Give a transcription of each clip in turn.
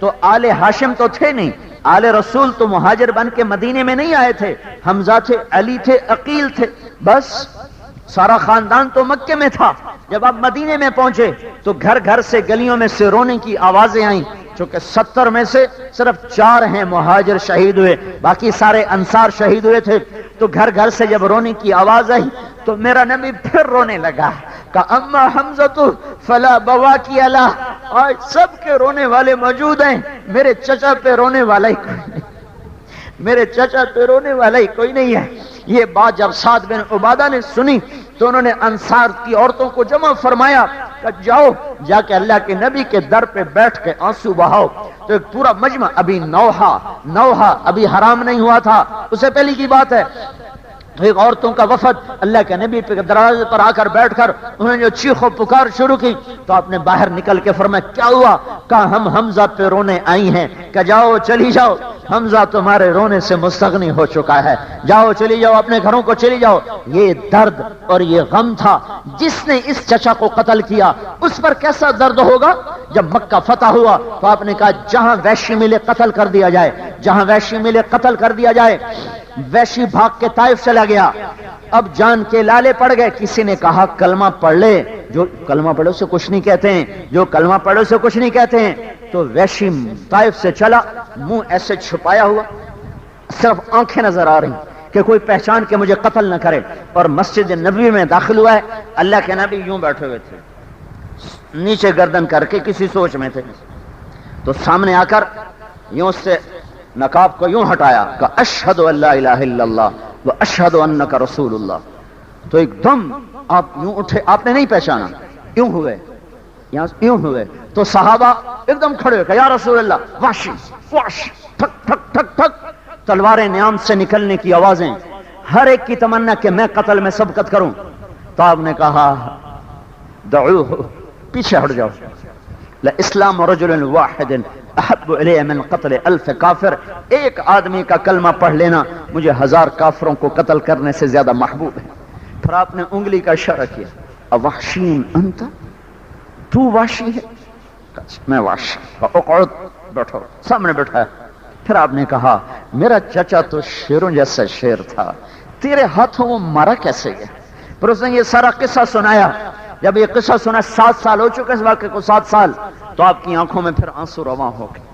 تو آل ہاشم تو تھے نہیں، آل رسول تو مہاجر بن کے مدینے میں نہیں آئے تھے، حمزہ تھے، علی تھے، عقیل تھے، بس سارا خاندان تو مکے میں تھا۔ جب آپ مدینے میں پہنچے تو گھر گھر سے گلیوں میں سے رونے کی آوازیں آئیں، چونکہ 70 میں سے صرف 4 ہیں مہاجر شہید ہوئے، باقی سارے انصار شہید ہوئے تھے۔ تو گھر گھر سے جب رونے کی آواز آئی تو میرا نبی پھر رونے لگا، کہ اما حمزہ فلا بواکی علیہ، آج سب کے رونے والے موجود ہیں، میرے چچا پہ رونے والا ہی کوئی نہیں، میرے چچا پہ رونے والا ہی کوئی نہیں ہے۔ یہ بات جب سعد بن عبادہ نے سنی تو انہوں نے انصار کی عورتوں کو جمع فرمایا کہ جاؤ جا کے اللہ کے نبی کے در پہ بیٹھ کے آنسو بہاؤ۔ تو ایک پورا مجمع، ابھی نوحہ ابھی حرام نہیں ہوا تھا، اس سے پہلی کی بات ہے، ایک عورتوں کا وفد اللہ کے نبی پہ دروازے پر آ کر بیٹھ کر انہوں نے جو چیخ و پکار شروع کی تو آپ نے باہر نکل کے فرمایا کیا ہوا؟ کہا ہم حمزہ پہ رونے آئی ہیں، کہ جاؤ چلی جاؤ، حمزہ تمہارے رونے سے مستغنی ہو چکا ہے، جاؤ چلی جاؤ، اپنے گھروں کو چلی جاؤ۔ یہ درد اور یہ غم تھا، جس نے اس چچا کو قتل کیا اس پر کیسا درد ہوگا؟ جب مکہ فتح ہوا تو آپ نے کہا جہاں وحشی ملے قتل کر دیا جائے، جہاں وحشی ملے قتل کر دیا جائے۔ وحشی بھاگ کے طائف چلا گیا، اب جان کے لالے پڑ گئے، کسی نے کہا کلمہ پڑھ لے، جو کلمہ پڑھے اسے کچھ نہیں کہتے ہیں، جو کلمہ پڑھے اسے کچھ نہیں کہتے ہیں۔ تو وحشی طائف سے چلا، منہ ایسے چھپایا ہوا، صرف آنکھیں نظر آ رہی کہ کوئی پہچان کے مجھے قتل نہ کرے، اور مسجد نبوی میں داخل ہوا ہے۔ اللہ کے نبی یوں بیٹھے ہوئے تھے، نیچے گردن کر کے کسی سوچ میں تھے، تو سامنے آ کر یوں سے نقاب کو یوں ہٹایا کہ اشہد ان لا الہ الا اللہ و اشہد انک رسول اللہ۔ تو ایک دم آپ یوں اٹھے، آپ نے نہیں پہچانا، یوں ہوئے، یوں ہوئے، تو صحابہ ایک دم کھڑے ہوئے کہ یا رسول اللہ، وحشی وحشی، ٹھک ٹھک ٹھک ٹھک، تلواریں نیام سے نکلنے کی آوازیں، ہر ایک کی تمنا کہ میں قتل میں سبقت کروں۔ تو آپ نے کہا دعوہ، پیچھے ہٹ جاؤ، لاسلام رجل واحد احب الی من قتل الف کافر، ایک آدمی کا کلمہ پڑھ لینا مجھے 1000 کافروں کو قتل کرنے سے زیادہ محبوب ہے۔ پھر آپ نے انگلی کا اشارہ کیا، اوحشین انت، تو وحشی ہے؟ میں وحشی، اقعد، بیٹھو، سامنے بیٹھایا۔ پھر آپ نے کہا میرا چچا تو شیروں جیسا شیر تھا، تیرے ہاتھوں وہ مارا کیسے گیا؟ پھر اس نے یہ سارا قصہ سنایا۔ جب یہ قصہ سنا، 7 سال ہو چکے اس واقعے کو، 7 سال، تو آپ کی آنکھوں میں پھر آنسو رواں ہو گئے،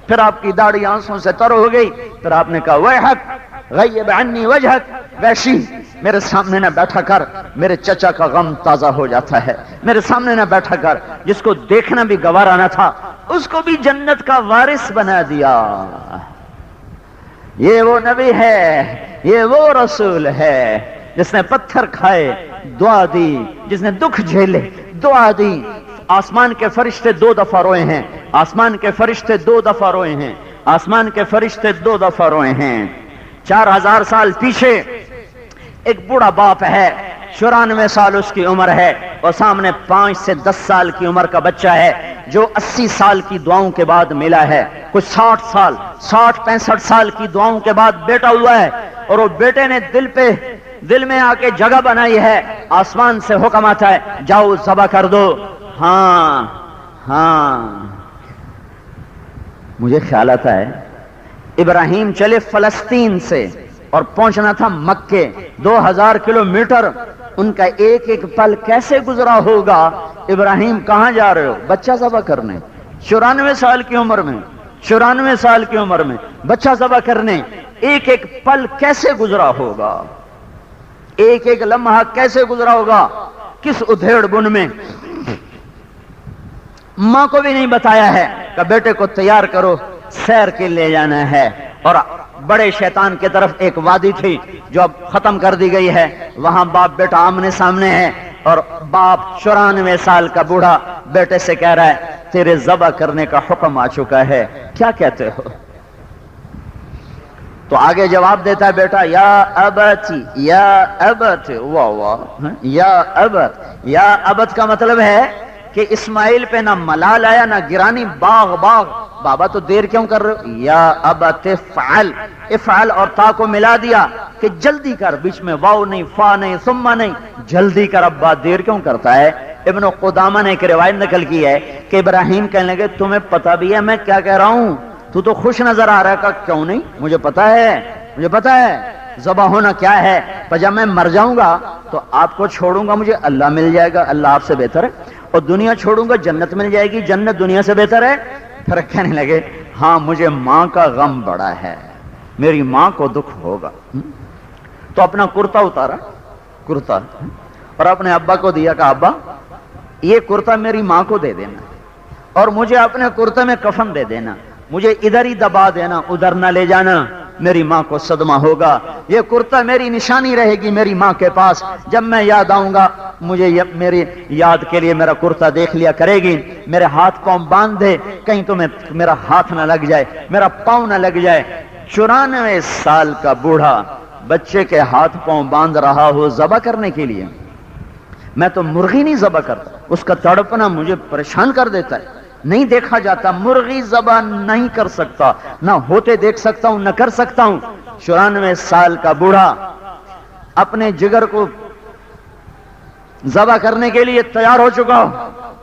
پھر آپ کی داڑھی آنسوں سے تر ہو گئی۔ پھر آپ نے کہا ویحک غیب عنی وجہک، وحشی میرے سامنے نہ بیٹھا کر، میرے چچا کا غم تازہ ہو جاتا ہے، میرے سامنے نہ بیٹھا کر، جس کو دیکھنا بھی گوارا نہ تھا اس کو بھی جنت کا وارث بنا دیا۔ یہ وہ نبی ہے، یہ وہ رسول ہے جس نے پتھر کھائے دعا دی، جس نے دکھ جھیلے دعا دی۔ آسمان کے فرشتے 2 دفعہ روئے ہیں، آسمان کے فرشتے 2 دفعہ روئے ہیں، آسمان کے فرشتے 2 دفعہ روئے ہیں۔ 4000 سال پیچھے ایک بوڑھا باپ ہے، 94 سال اس کی عمر ہے، اور سامنے 5 سے 10 سال کی عمر کا بچہ ہے جو 80 سال کی دعاؤں کے بعد ملا ہے، کچھ 60 سال 65 سال کی دعاؤں کے بعد بیٹا ہوا ہے، اور وہ بیٹے نے دل میں آ کے جگہ بنائی ہے۔ آسمان سے حکم آتا ہے جاؤ ذبح کر دو۔ ہاں مجھے خیال آتا ہے ابراہیم چلے فلسطین سے اور پہنچنا تھا مکے، 2000 کلومیٹر، ان کا ایک ایک پل کیسے گزرا ہوگا؟ ابراہیم کہاں جا رہے ہو؟ بچہ ذبح کرنے، 94 سال کی عمر میں، 94 سال کی عمر میں بچہ ذبح کرنے، ایک ایک پل کیسے گزرا ہوگا؟ ایک ایک لمحہ کیسے گزرا ہوگا؟ کس ادھیڑ بن میں؟ ماں کو بھی نہیں بتایا ہے کہ بیٹے کو تیار کرو، سیر کے لے جانا ہے۔ اور بڑے شیطان کی طرف ایک وادی تھی جو اب ختم کر دی گئی ہے، وہاں باپ بیٹا آمنے سامنے ہے، اور باپ 94 سال کا بوڑھا بیٹے سے کہہ رہا ہے تیرے ذبح کرنے کا حکم آ چکا ہے، کیا کہتے ہو؟ تو آگے جواب دیتا ہے بیٹا یا ابتی، یا ابت، واہ واہ، یا ابت۔ یا ابت کا مطلب ہے کہ اسماعیل پہ نہ ملال آیا نہ گرانی، باغ باغ، بابا تو دیر کیوں کر رہے ہو؟ یا ابت افعل، افعل اور تا کو ملا دیا کہ جلدی کر، بیچ میں واو نہیں، فا نہیں، ثم نہیں، جلدی کر ابا، دیر کیوں کرتا ہے؟ ابن قدامہ نے ایک روایت نقل کی ہے کہ ابراہیم کہنے لگے تمہیں پتا بھی ہے میں کیا کہہ رہا ہوں؟ تو خوش نظر آ رہا ہے. کہا کیوں نہیں, مجھے پتا ہے ذبح ہونا کیا ہے, پر جب میں مر جاؤں گا تو آپ کو چھوڑوں گا مجھے اللہ مل جائے گا, اللہ آپ سے بہتر ہے, اور دنیا چھوڑوں گا جنت مل جائے گی, جنت دنیا سے بہتر ہے. پھر کہنے لگے ہاں مجھے ماں کا غم بڑا ہے, میری ماں کو دکھ ہوگا. تو اپنا کرتا اتارا, کرتا, اور اپنے ابا کو دیا, کہ ابا یہ کرتا میری ماں کو دے دینا, اور مجھے اپنے کرتے میں کفن دے دینا, مجھے ادھر ہی دبا دینا, ادھر نہ لے جانا, میری ماں کو صدمہ ہوگا. یہ کرتا میری نشانی رہے گی میری ماں کے پاس, جب میں یاد آؤں گا مجھے میری یاد کے لیے میرا کرتا دیکھ لیا کرے گی, میرے ہاتھ پاؤں باندھ دے کہیں تو میرا ہاتھ نہ لگ جائے, میرا پاؤں نہ لگ جائے. 94 سال کا بوڑھا بچے کے ہاتھ پاؤں باندھ رہا ہو ذبح کرنے کے لیے. میں تو مرغی نہیں ذبح کرتا, اس کا تڑپنا مجھے پریشان کر دیتا ہے, نہیں دیکھا جاتا, مرغی ذبح نہیں کر سکتا, نہ ہوتے دیکھ سکتا ہوں نہ کر سکتا ہوں. 94 سال کا بوڑھا اپنے جگر کو ذبح کرنے کے لیے تیار ہو چکا.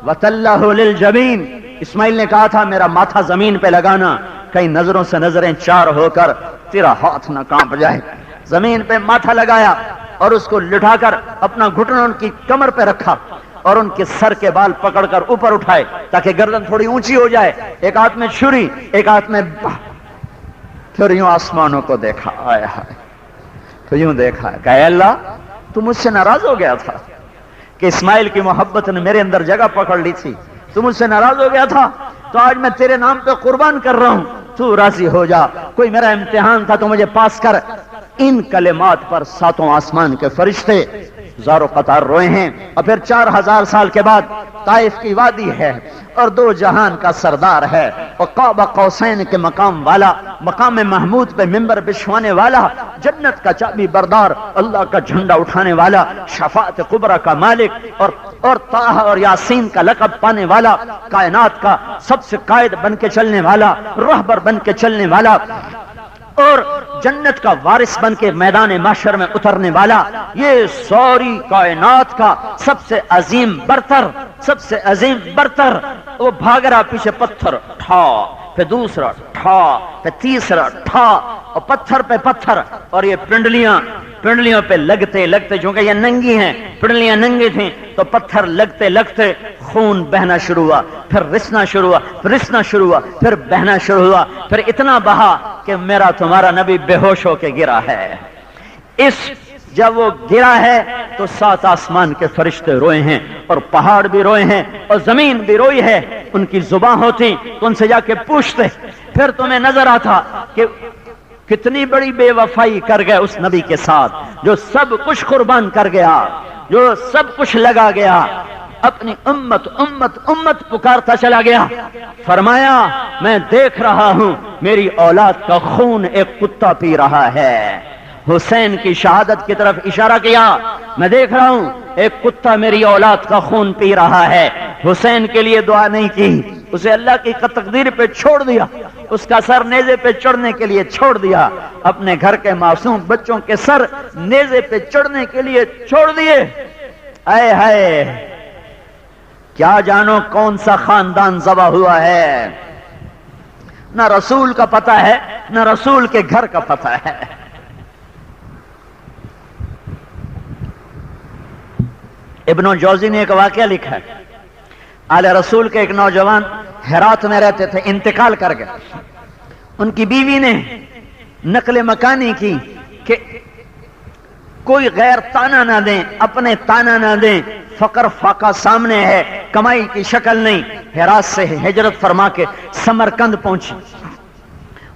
وَتَلَّهُ لِلْجَبِينِ, اسماعیل نے کہا تھا میرا ماتھا زمین پہ لگانا, کئی نظروں سے نظریں چار ہو کر تیرا ہاتھ نہ کانپ جائے. زمین پہ ماتھا لگایا اور اس کو لٹا کر اپنا گھٹنا ان کی کمر پہ رکھا, اور ان کے سر کے بال پکڑ کر اوپر اٹھائے تاکہ گردن تھوڑی اونچی ہو جائے, ایک ہاتھ میں چھری ایک ہاتھ میں, پھر یوں آسمانوں کو دیکھا, آئے ہائے, تو یوں دیکھا کہ اے اللہ تو مجھ سے ناراض ہو گیا تھا کہ اسماعیل کی محبت نے میرے اندر جگہ پکڑ لی تھی, تو مجھ سے ناراض ہو گیا تھا, تو آج میں تیرے نام پہ قربان کر رہا ہوں, تو راضی ہو جا. کوئی میرا امتحان تھا تو مجھے پاس کر. ان کلمات پر 7 آسمان کے فرشتے زارو قطار روئے ہیں. اور پھر 4000 سال کے بعد طائف کی وادی ہے اور 2 جہان کا سردار ہے, اور قاب قوسین کے مقام والا, مقام محمود پہ ممبر بچھوانے والا, جنت کا چابی بردار, اللہ کا جھنڈا اٹھانے والا, شفاعت کبریٰ کا مالک, اور طٰہٰ اور یاسین کا لقب پانے والا, کائنات کا سب سے قائد بن کے چلنے والا, رہبر بن کے چلنے والا, اور جنت کا وارث بن کے میدان محشر میں اترنے والا, یہ ساری کائنات کا سب سے عظیم برتر, وہ بھاگ رہا پیچھے پتھر ٹھا, پھر دوسرا ٹھا, پھر تیسرا ٹھا, اور پتھر پہ پتھر, اور یہ پنڈلیوں پہ لگتے چونکہ یہ ننگی ہیں, پنڈلیاں ننگی تھیں تو پتھر لگتے خون بہنا شروع ہوا, پھر رسنا شروع ہوا, پھر بہنا شروع ہوا, پھر اتنا بہا کہ میرا تمہارا نبی بے ہوش ہو کے گرا ہے. جب وہ گرا ہے تو 7 آسمان کے فرشتے روئے ہیں, اور پہاڑ بھی روئے ہیں, اور زمین بھی روئی ہے. ان کی زبان ہوتی تو ان سے جا کے پوچھتے, پھر تمہیں نظر آتا کہ کتنی بڑی بے وفائی کر گئے اس نبی کے ساتھ جو سب کچھ قربان کر گیا, جو سب کچھ لگا گیا, اپنی امت پکارتا چلا گیا. فرمایا میں دیکھ رہا ہوں میری اولاد کا خون ایک کتا پی رہا ہے. حسین کی شہادت کی طرف اشارہ کیا, میں دیکھ رہا ہوں ایک کتا میری اولاد کا خون پی رہا ہے. حسین کے لیے دعا نہیں کی, اسے اللہ کی تقدیر پہ چھوڑ دیا, اس کا سر نیزے پہ چڑھنے کے لیے چھوڑ دیا, اپنے گھر کے معصوم بچوں کے سر نیزے پہ چڑھنے کے لیے چھوڑ دیے. اے ہائے, کیا جانو کون سا خاندان ذبح ہوا ہے, نہ رسول کا پتہ ہے نہ رسول کے گھر کا پتہ ہے. ابن جوزی نے ایک واقعہ لکھا ہے, آل رسول کے ایک نوجوان ہرات میں رہتے تھے, انتقال کر گئے. ان کی بیوی نے نقل مکانی کی کہ کوئی غیر تانا نہ دیں, اپنے تانا نہ دیں, فقر فاقہ سامنے ہے, کمائی کی شکل نہیں. ہرات سے ہجرت فرما کے سمرقند پہنچی,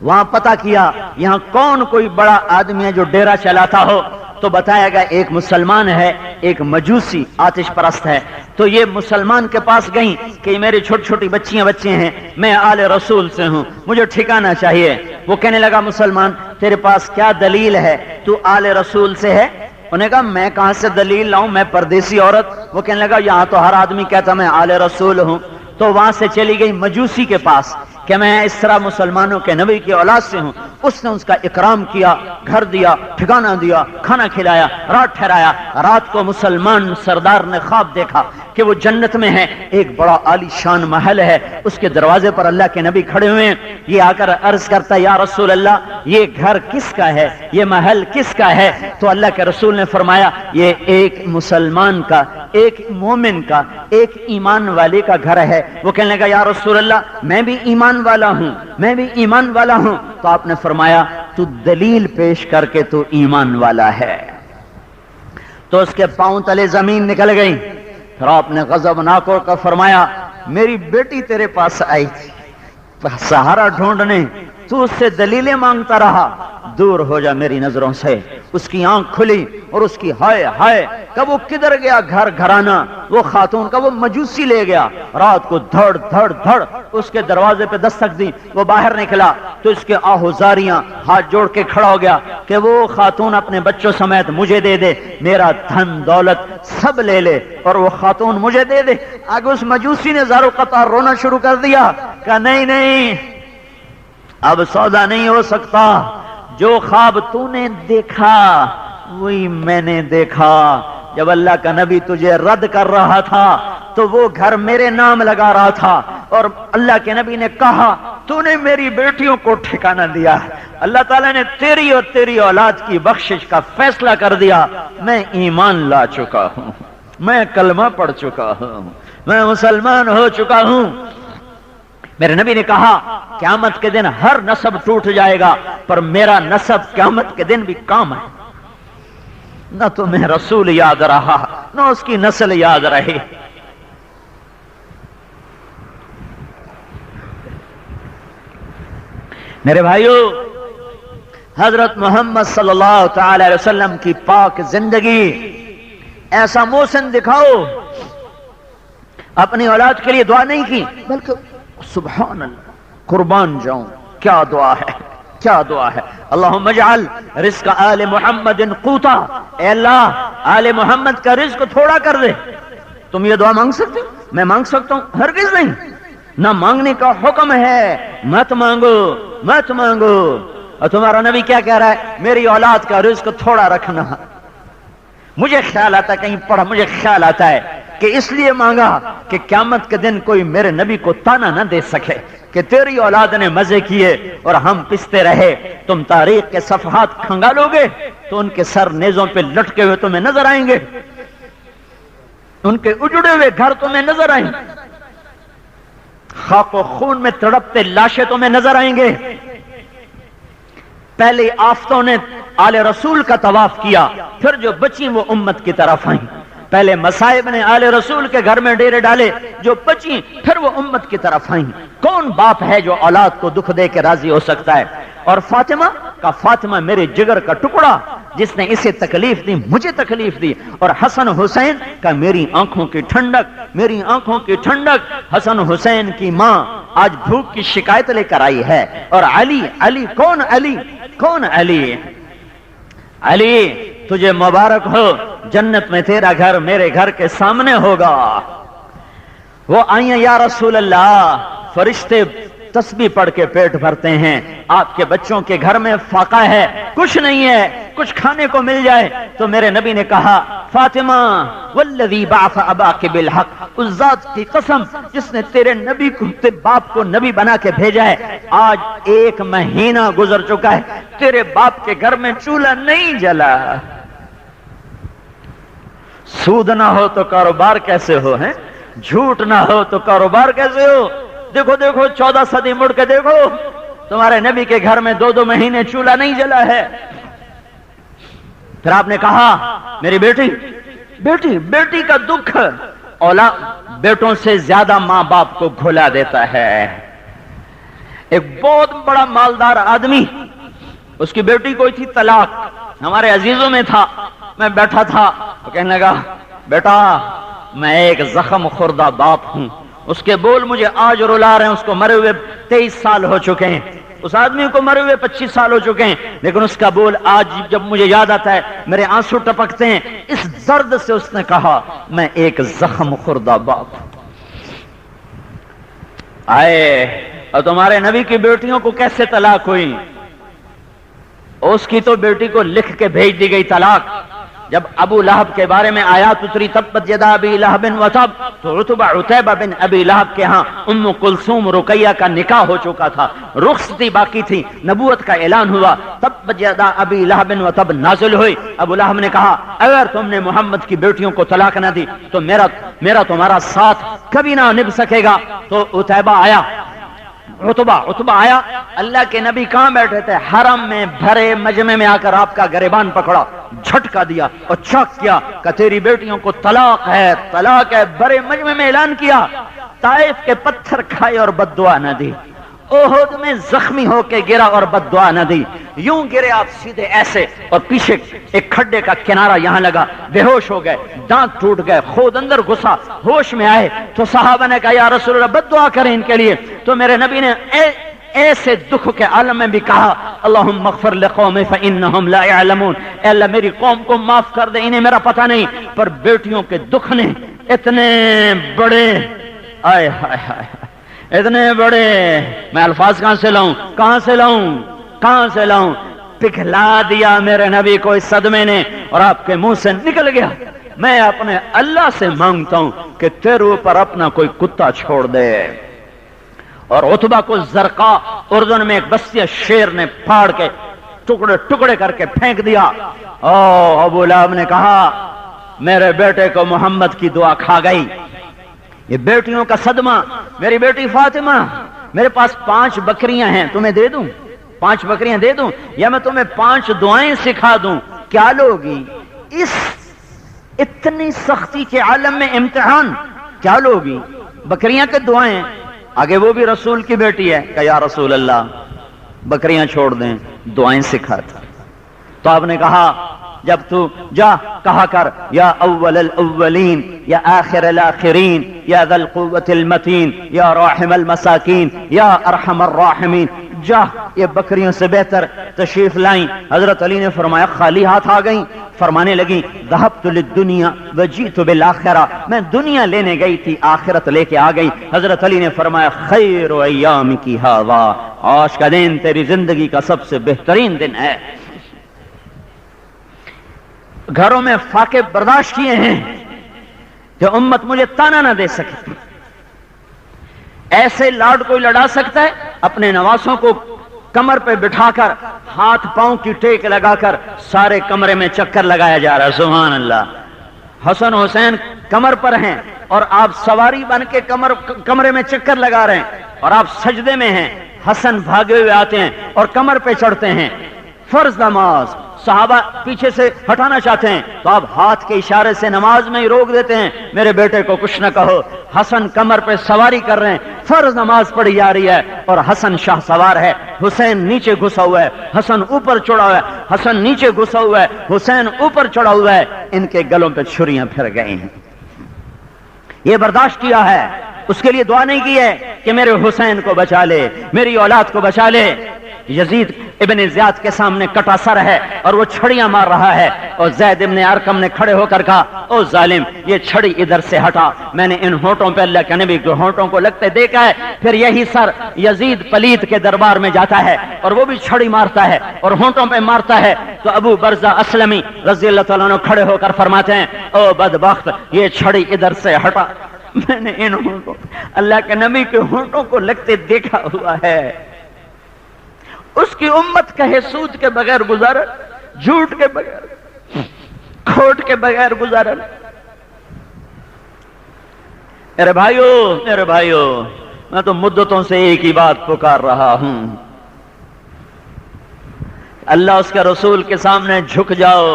وہاں پتہ کیا یہاں کون کوئی بڑا آدمی ہے جو ڈیرا چلاتا ہو, تو بتایا گیا ایک مسلمان ہے, ایک مجوسی آتش پرست ہے. تو یہ مسلمان کے پاس گئیں کہ میری چھوٹی چھوٹی بچے ہیں, میں آل رسول سے ہوں, مجھے ٹھکانا چاہیے. وہ کہنے لگا مسلمان تیرے پاس کیا دلیل ہے, تو آل رسول سے ہے؟ انہوں نے کہا میں کہاں سے دلیل لاؤں, میں پردیسی عورت. وہ کہنے لگا یہاں تو ہر آدمی کہتا میں آل رسول ہوں. تو وہاں سے چلی گئی مجوسی کے پاس کہ میں اس طرح مسلمانوں کے نبی کی اولاد سے ہوں. اس نے اس کا اکرام کیا، گھر دیا، ٹھکانہ دیا، کھانا کھلایا، رات ٹھہرایا۔ رات کو مسلمان سردار نے خواب دیکھا کہ وہ جنت میں ہے، ایک بڑا عالی شان محل ہے، اس کے دروازے پر اللہ کے نبی کھڑے ہوئے ہیں۔ یہ آ کر عرض کرتا ہے یا رسول اللہ یہ گھر کس کا ہے، یہ محل کس کا ہے؟ تو اللہ کے رسول نے فرمایا یہ ایک مسلمان کا، ایک مومن کا، ایک ایمان والے کا گھر ہے۔ وہ کہنے لگا یا رسول اللہ میں بھی ایمان والا ہوں، میں بھی ایمان والا ہوں۔ تو آپ نے فرمایا تو دلیل پیش کر کے تو ایمان والا ہے۔ تو اس کے پاؤں تلے زمین نکل گئی۔ پھر آپ نے غضبناک ہو کر فرمایا میری بیٹی تیرے پاس آئی تھی سہارا ڈھونڈنے، تو اس سے دلیلیں مانگتا رہا، دور ہو جا میری نظروں سے۔ اس کی آنکھ کھلی اور اس کی ہائے ہائے کب وہ کدھر گیا گھر گھرانہ، وہ خاتون کا وہ مجوسی لے گیا۔ رات کو دھڑ دھڑ دھڑ اس کے دروازے پہ دستک دی، وہ باہر نکلا تو اس کے آہوزاریاں ہاتھ جوڑ کے کھڑا ہو گیا کہ وہ خاتون اپنے بچوں سمیت مجھے دے دے، میرا دھن دولت سب لے لے اور وہ خاتون مجھے دے دے۔ آگے اس مجوسی نے زارو قطار رونا شروع کر دیا، کہا نہیں نہیں اب سودا نہیں ہو سکتا، جو خواب تو نے دیکھا وہی میں نے دیکھا۔ جب اللہ کا نبی تجھے رد کر رہا تھا تو وہ گھر میرے نام لگا رہا تھا، اور اللہ کے نبی نے کہا تو نے میری بیٹیوں کو ٹھکانہ دیا، اللہ تعالیٰ نے تیری اور تیری اولاد کی بخشش کا فیصلہ کر دیا، میں ایمان لا چکا ہوں، میں کلمہ پڑھ چکا ہوں، میں مسلمان ہو چکا ہوں۔ میرے نبی نے کہا قیامت کے دن ہر نسب ٹوٹ جائے گا پر میرا نسب قیامت کے دن بھی کام ہے، نہ تمہیں رسول یاد رہا نہ اس کی نسل یاد رہی۔ میرے بھائیو، حضرت محمد صلی اللہ تعالی علیہ وسلم کی پاک زندگی، ایسا محسن دکھاؤ، اپنی اولاد کے لیے دعا نہیں کی بلکہ سبحان اللہ قربان جاؤں کیا دعا ہے، کیا دعا ہے، اللہم اجعل رزق آل محمد قوتا، اے اللہ آل محمد کا رزق تھوڑا کر دے۔ تم یہ دعا مانگ سکتے ہو؟ میں مانگ سکتا ہوں؟ ہرگز نہیں، نہ مانگنے کا حکم ہے، مت مانگو مت مانگو۔ اور تمہارا نبی کیا کہہ رہا ہے؟ میری اولاد کا رزق تھوڑا رکھنا۔ مجھے خیال آتا ہے، کہیں پڑھا، مجھے خیال آتا ہے کہ اس لیے مانگا کہ قیامت کے دن کوئی میرے نبی کو تانا نہ دے سکے کہ تیری اولاد نے مزے کیے اور ہم پستے رہے۔ تم تاریخ کے صفحات کھنگالو گے تو ان کے سر نیزوں پہ لٹکے ہوئے تمہیں نظر آئیں گے، ان کے اجڑے ہوئے گھر تمہیں نظر آئیں گے، خاک و خون میں تڑپتے لاشیں تمہیں نظر آئیں گے۔ پہلے آفتوں نے آل رسول کا طواف کیا، پھر جو بچی وہ امت کی طرف آئیں۔ پہلے مصائب نے آل رسول کے گھر میں ڈیرے ڈالے، جو بچی پھر وہ امت کی طرف آئیں۔ کون باپ ہے جو اولاد کو دکھ دے کے راضی ہو سکتا ہے؟ اور فاطمہ کا فاطمہ میرے جگر کا ٹکڑا، جس نے اسے تکلیف دی مجھے تکلیف دی، اور حسن حسین کا میری آنکھوں کی ٹھنڈک، میری آنکھوں کی ٹھنڈک۔ حسن حسین کی ماں آج بھوک کی شکایت لے کر آئی ہے، اور علی علی کون علی کون علی علی تجھے مبارک ہو، جنت میں تیرا گھر میرے گھر کے سامنے ہوگا۔ وہ آئیں یا رسول اللہ، فرشتے تسبیح پڑھ کے پیٹ بھرتے ہیں، آپ کے بچوں کے گھر میں فاقہ ہے، کچھ نہیں ہے، کچھ کھانے کو مل جائے۔ تو میرے نبی نے کہا فاطمہ والذی بعث اباک بالحق، اس ذات کی قسم جس نے تیرے نبی کو، تیرے باپ کو نبی بنا کے بھیجا ہے، آج 1 مہینہ گزر چکا ہے، تیرے باپ کے گھر میں چولہا نہیں جلا۔ سود نہ ہو تو کاروبار کیسے ہو، ہیں؟ جھوٹ نہ ہو تو کاروبار کیسے ہو؟ دیکھو دیکھو 14 صدی مڑ کے دیکھو، تمہارے نبی کے گھر میں 2 مہینے چولہا نہیں جلا ہے۔ پھر آپ نے کہا میری بیٹی بیٹی بیٹی کا دکھ اولاد بیٹوں سے زیادہ ماں باپ کو گھلا دیتا ہے۔ ایک بہت بڑا مالدار آدمی، اس کی بیٹی کوئی تھی طلاق، ہمارے عزیزوں میں تھا، میں بیٹھا تھا، وہ کہنے لگا بیٹا میں ایک زخم خوردہ باپ ہوں، اس کے بول مجھے آج رلا رہے ہیں، اس کو مرے ہوئے 23 سال ہو چکے ہیں، اس آدمی کو مرے ہوئے 25 سال ہو چکے ہیں، لیکن اس کا بول آج جب مجھے یاد آتا ہے میرے آنسو ٹپکتے ہیں۔ اس درد سے اس نے کہا میں ایک زخم خوردہ باپ ہوں۔ آئے اور تمہارے نبی کی بیٹیوں کو کیسے طلاق ہوئی؟ اس کی تو بیٹی کو لکھ کے بھیج دی گئی طلاق. جب ابو لہب کے بارے میں آیات اتری تبت یدا ابی لہب وتب، تو عتبہ عتیبہ بن ابی لہب کے ہاں ام کلثوم رقیہ کا نکاح ہو چکا تھا، رخصتی باقی تھی، نبوت کا اعلان ہوا، تبت یدا ابی لہب وتب نازل ہوئی. ابو لہب نے کہا اگر تم نے محمد کی بیٹیوں کو طلاق نہ دی تو میرا تمہارا ساتھ کبھی نہ نبھ سکے گا. تو عتیبہ آیا، عتبہ آیا. اللہ کے نبی کہاں بیٹھے تھے؟ حرم میں بھرے مجمع میں آ کر آپ کا گریبان پکڑا، جھٹکا دیا اور چاک کیا کہ تیری بیٹیوں کو طلاق ہے، طلاق ہے. بھرے مجمع میں اعلان کیا. طائف کے پتھر کھائے اور بد دعا نہ دی، احد میں زخمی ہو کے گرا اور بد دعا نہ دی. یوں گرے آپ سیدھے ایسے، اور پیچھے ایک کھڈے کا کنارہ یہاں لگا، بے ہوش ہو گئے، دانت ٹوٹ گئے، خود اندر گھسا. ہوش میں آئے تو صحابہ نے کہا یا رسول اللہ بد دعا کریں ان کے لیے. تو میرے نبی نے ایسے دکھ کے عالم میں بھی کہا اللہم اغفر لقومی فانہم لا یعلمون، اے اللہ میری قوم کو معاف کر دے، انہیں میرا پتہ نہیں. پر بیٹیوں کے دکھ نے اتنے بڑے، آئے ہائے ہائے اتنے بڑے، میں الفاظ کہاں سے لاؤں، پگھلا دیا میرے نبی کو اس صدمے نے، اور آپ کے منہ سے نکل گیا میں اپنے اللہ سے مانگتا ہوں کہ تیرے اوپر اپنا کوئی کتا چھوڑ دے. اور عتبہ کو زرقا اردن میں ایک بستی شیر نے پھاڑ کے ٹکڑے ٹکڑے کر کے پھینک دیا. ابو لہب نے کہا میرے بیٹے کو محمد کی دعا کھا گئی. یہ بیٹیوں کا صدمہ. میری بیٹی فاطمہ، میرے پاس 5 بکریاں ہیں، تمہیں دے دوں؟ 5 بکریاں دے دوں، یا میں تمہیں 5 دعائیں سکھا دوں؟ کیا لوگی؟ اس اتنی سختی کے عالم میں امتحان کیا لوگی؟ بکریاں کے دعائیں. آگے وہ بھی رسول کی بیٹی ہے کہ یا رسول اللہ بکریاں چھوڑ دیں، دعائیں سکھاتا. تو آپ نے کہا جب تو جا کہا کر یا اول الاولین یا آخر الاخرین یا ذا القوة المتین یا راحم المساکین یا ارحم الراحمین. جا، یہ بکریوں سے بہتر تشریف لائیں. حضرت علی نے فرمایا خالی ہاتھ آ گئیں. فرمانے لگی ذهبت للدنیا وجئت بالآخرہ، میں دنیا لینے گئی تھی، آخرت لے کے آ گئی. حضرت علی نے فرمایا خیر ایامک ھذا، آج کا دن تیری زندگی کا سب سے بہترین دن ہے. گھروں میں فاقے برداشت کیے ہیں کہ امت مجھے تانا نہ دے سکے. ایسے لاڈ کوئی لڑا سکتا ہے؟ اپنے نواسوں کو کمر پہ بٹھا کر ہاتھ پاؤں کی ٹیک لگا کر سارے کمرے میں چکر لگایا جا رہا ہے. سبحان اللہ. حسن حسین کمر پر ہیں اور آپ سواری بن کے کمرے میں چکر لگا رہے ہیں، اور آپ سجدے میں ہیں. حسن بھاگے ہوئے آتے ہیں اور کمر پہ چڑھتے ہیں. فرض نماز صحابہ پیچھے سے ہٹانا چاہتے ہیں تو آپ ہاتھ کے اشارے سے نماز میں ہی روک دیتے ہیں، میرے بیٹے کو کچھ نہ کہو. حسن کمر پہ سواری کر رہے ہیں، فرض نماز پڑھی جا رہی ہے اور حسن شاہ سوار ہے، حسین نیچے گھسا ہوا ہے، حسن اوپر چڑھا ہوا ہے، حسن نیچے گھسا ہوا ہے، حسین اوپر چڑھا ہوا ہے. ان کے گلوں پہ چھریاں پھر گئی ہیں. یہ برداشت کیا ہے، اس کے لیے دعا نہیں کی ہے کہ میرے حسین کو بچا لے، میری اولاد کو بچا لے. یزید ابن زیاد کے سامنے کٹا سر ہے اور وہ چھڑیاں مار رہا ہے، اور زید ابن ارقم نے کھڑے ہو کر کہا او ظالم یہ چھڑی ادھر سے ہٹا، میں نے ان ہونٹوں پہ اللہ کے نبی کے ہونٹوں کو لگتے دیکھا ہے. پھر یہی سر یزید پلید کے دربار میں جاتا ہے اور وہ بھی چھڑی مارتا ہے اور ہونٹوں پہ مارتا ہے. تو ابو برزہ اسلمی رضی اللہ تعالیٰ عنہ کھڑے ہو کر فرماتے ہیں او بدبخت یہ چھڑی ادھر سے ہٹا، میں نے ان ہونٹوں اللہ کے نبی کے ہونٹوں کو لگتے دیکھا ہوا ہے. اس کی امت کہے سود کے بغیر گزارا، جھوٹ کے بغیر، کھوٹ کے بغیر گزارا. میرے بھائیو میں تو مدتوں سے ایک ہی بات پکار رہا ہوں، اللہ اس کے رسول کے سامنے جھک جاؤ،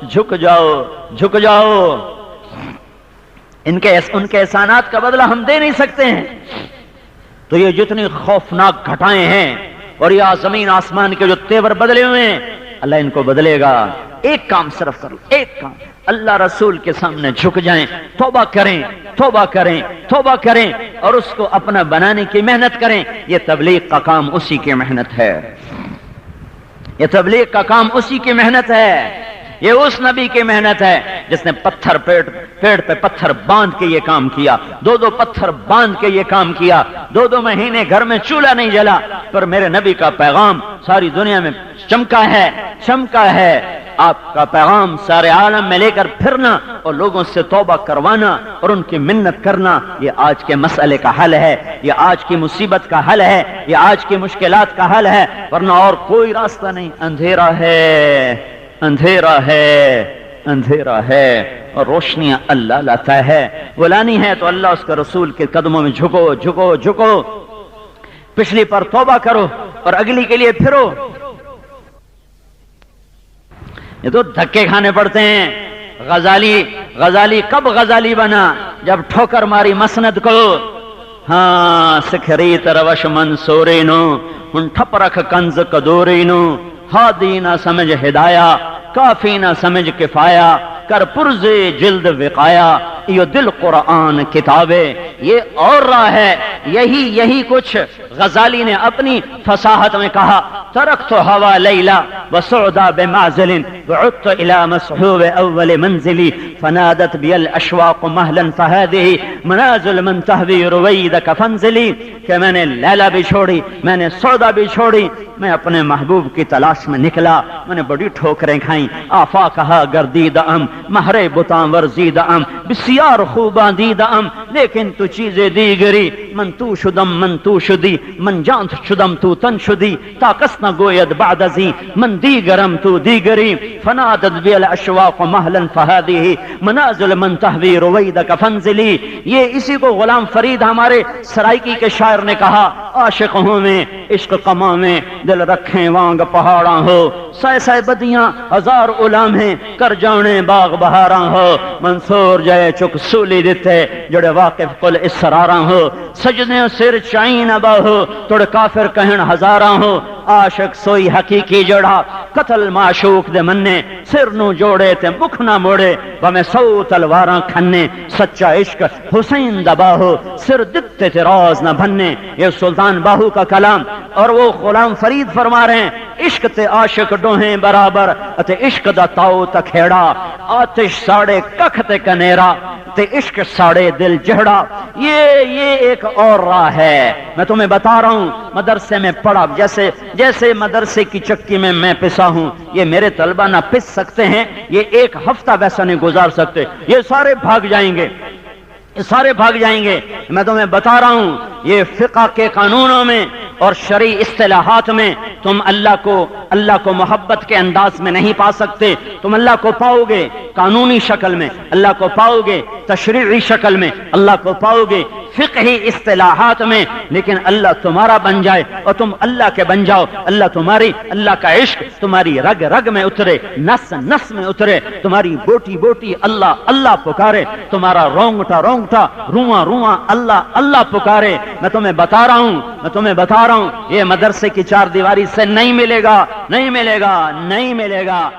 جھک جاؤ، جھک جاؤ. ان کے احسانات کا بدلہ ہم دے نہیں سکتے ہیں. تو یہ جتنی خوفناک گھٹائیں ہیں اور یہ زمین آسمان کے جو تیور بدلے ہوئے ہیں اللہ ان کو بدلے گا. ایک کام صرف کرو، ایک کام، اللہ رسول کے سامنے جھک جائیں، توبہ کریں، توبہ کریں، توبہ کریں اور اس کو اپنا بنانے کی محنت کریں. یہ تبلیغ کا کام اسی کی محنت ہے، یہ تبلیغ کا کام اسی کی محنت ہے. یہ اس نبی کی محنت ہے جس نے پتھر پیڑ پہ پتھر باندھ کے یہ کام کیا، 2 پتھر باندھ کے یہ کام کیا. 2 مہینے گھر میں چولہا نہیں جلا، پر میرے نبی کا پیغام ساری دنیا میں چمکا ہے. چمکا ہے، آپ کا پیغام سارے عالم میں لے کر پھرنا اور لوگوں سے توبہ کروانا اور ان کی منت کرنا، یہ آج کے مسئلے کا حل ہے، یہ آج کی مصیبت کا حل ہے، یہ آج کی مشکلات کا حل ہے، ورنہ اور کوئی راستہ نہیں۔ اندھیرا ہے، اندھیرا ہے، اندھیرا ہے، اور روشنیاں اللہ لاتا ہے۔ وہ لانی ہے تو اللہ اس کے رسول کے قدموں میں جھکو جھکو جھکو، پچھلی پر توبہ کرو اور اگلی کے لیے پھرو۔ یہ تو دھکے کھانے پڑتے ہیں۔ غزالی کب غزالی بنا؟ جب ٹھوکر ماری مسند کو۔ ہاں سکھری تروش منصورینو ان ٹھپ رکھ کنز کدورینو، ہادی نہ سمجھ ہدایا کافی نہ سمجھ کفایا، کر پرز جلد وقایا یہ دل قرآن کتابے۔ یہ اور راہ ہے، یہی کچھ غزالی نے اپنی فصاحت میں کہا۔ ترکت ہوا لیلا وسعدا بمعزل وعدت الى مسحوب اول منزلی فنادت بی الاشواق مہلا فهذه منازل من تهوی رویدک فانزلی، کہ میں نے لیلا بھی چھوڑی، میں نے سودا بھی چھوڑی، میں اپنے محبوب کی تلاش میں نکلا، میں نے بڑی ٹھوکریں کھائیں، آفا کہا گردید ام مہر بتاں ورزید ام بسیار خوباں دید ام، لیکن تو چیزیں دیگری من تو شدم من تو شدی من جانت شدم تو تن شدی طاقت نہ گوید بعد ازی من دیگرم تو دیگری فنادت بی الاشواق مہلا فهذه منازل من تهوی رویدک فانزلی۔ یہ اسی کو غلام فرید ہمارے سرائکی کے شاعر نے کہا، عاشق ہوں میں عشق قماں میں دل رکھیں وانگ پہاڑاں ہو، سائے سائے بدیاں ہزار علام ہیں کر جانے باغ بہاراں ہو، منصور جائے چک سولی دیتے جڑے واقف کل اسراراں ہو، سجدے سر چائیں نبا ہو توڑ کافر کہن ہزاراں ہو، عاشق سوئی حقیقی جڑا قتل معشوق دے مننے، سر نو جوڑے تے مکھ نہ موڑے بمیں سو تلواراں کھنے، سچا عشق حسین دبا ہو سر دتے تے راز نہ بھنے۔ یہ سلطان باہو کا کلام، اور وہ غلام فرید فرما رہے ہیں، عشق تے عاشق ڈوہیں برابر تے عشق دا تاؤ تکھیڑا، آتش ساڑے ککھ تے کنیرا تے عشق ساڑے دل جہڑا۔ یہ ایک اور راہ ہے، میں تمہیں بتا رہا ہوں، مدرسے میں پڑھا، جیسے مدرسے کی چکی میں پسا ہوں، یہ میرے طلبہ نہ پس سکتے ہیں، یہ ایک ہفتہ ویسا نہیں گزار سکتے، یہ سارے بھاگ جائیں گے، یہ سارے بھاگ جائیں گے۔ میں تمہیں بتا رہا ہوں، یہ فقہ کے قانونوں میں اور شرعی اصطلاحات میں تم اللہ کو محبت کے انداز میں نہیں پا سکتے، تم اللہ کو پاؤ گے قانونی شکل میں، اللہ کو پاؤ گے تشریعی شکل میں، اللہ کو پاؤ گے فقہی اصطلاحات میں، لیکن اللہ تمہارا بن جائے اور تم اللہ کے بن جاؤ، اللہ کا عشق تمہاری رگ رگ میں اترے، نس نس میں اترے، تمہاری بوٹی بوٹی اللہ اللہ پکارے، تمہارا رونگٹا رونگٹا رواں رواں اللہ اللہ پکارے۔ میں تمہیں بتا رہا ہوں، یہ مدرسے کی چار دیواری سے نہیں ملے گا، نہیں ملے گا، نہیں ملے گا۔